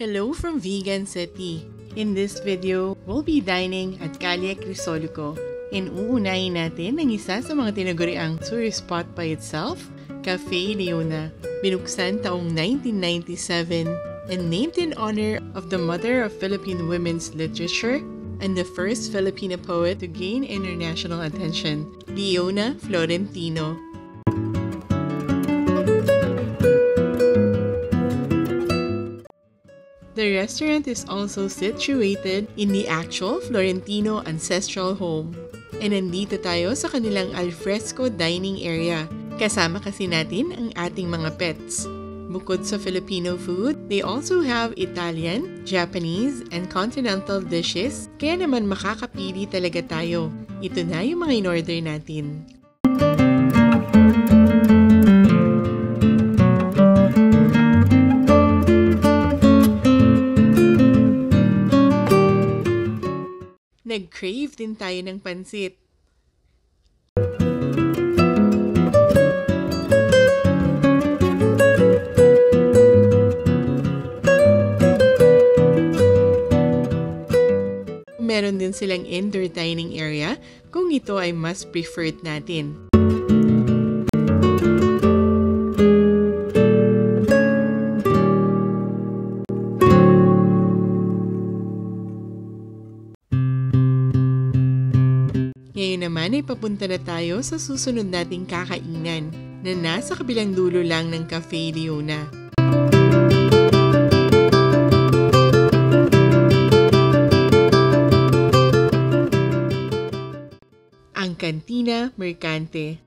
Hello from Vegan City. In this video, we'll be dining at Calle Crisoloco. And uunahin natin ang isa sa mga tinaguriang tourist spot by itself, Cafe Leona. Binuksan taong 1997 and named in honor of the mother of Philippine women's literature and the first Filipino poet to gain international attention, Leona Florentino. The restaurant is also situated in the actual Florentino ancestral home. And nandito tayo sa kanilang alfresco dining area. Kasama kasi natin ang ating mga pets. Bukod sa Filipino food, they also have Italian, Japanese, and continental dishes. Kaya naman makakapili talaga tayo. Ito na yung mga in-order natin. Nag-crave din tayo ng pansit. Meron din silang indoor dining area kung ito ay mas preferred natin. Ngayon naman ay papunta na tayo sa susunod nating kakainan na nasa kabilang dulo lang ng Cafe Leona. Ang Cantina Mercante.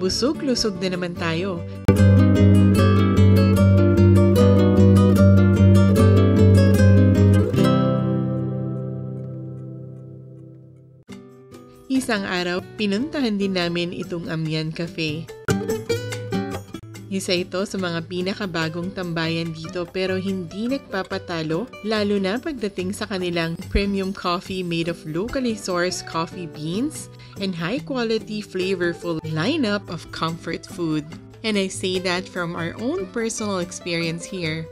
Busog-lusog na naman tayo. Isang araw, pinuntahan din namin itong Amian Cafe. Isa ito sa mga pinakabagong tambayan dito pero hindi nagpapatalo lalo na pagdating sa kanilang premium coffee made of locally sourced coffee beans and high-quality, flavorful lineup of comfort food. And I say that from our own personal experience here.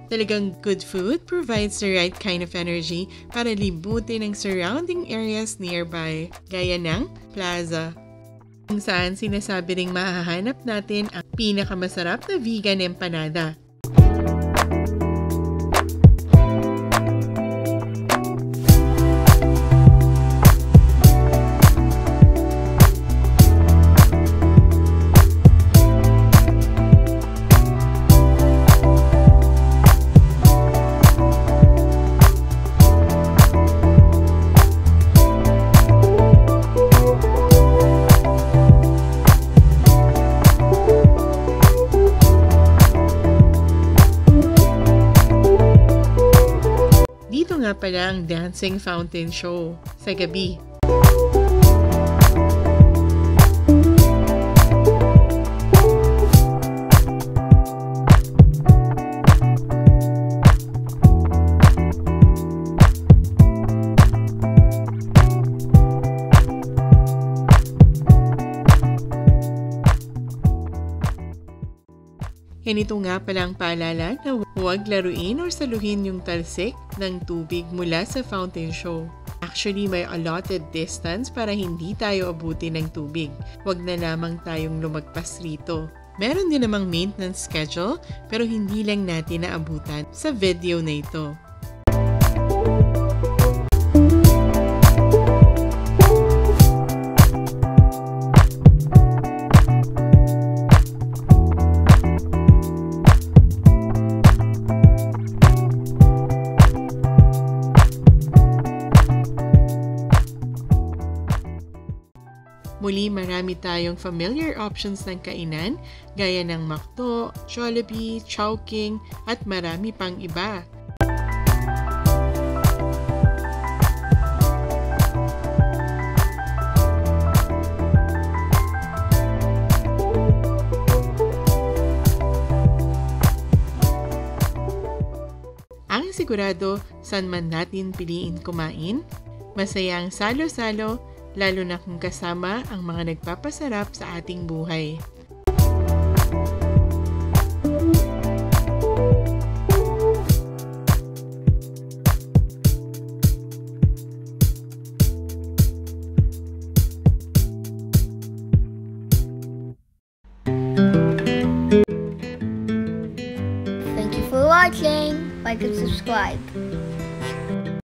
Talagang good food provides the right kind of energy para libutin ang surrounding areas nearby, gaya ng plaza, kung saan sinasabi ring mahahanap natin ang pinakamasarap na vegan empanada. Dito nga pala ang dancing fountain show sa gabi. Ganito nga palang paalala na huwag laruin o saluhin yung talsik ng tubig mula sa fountain show. Actually, may allotted distance para hindi tayo abutin ng tubig. Huwag na lamang tayong lumagpas rito. Meron din namang maintenance schedule pero hindi lang natin naabutan sa video na ito. Muli, marami tayong familiar options ng kainan gaya ng McDo, Jollibee, Chowking at marami pang iba. Ang sigurado, saan man natin piliin kumain, masaya ang salo-salo, lalo na kung kasama ang mga nagpapasarap sa ating buhay. Thank you for watching. Like and subscribe.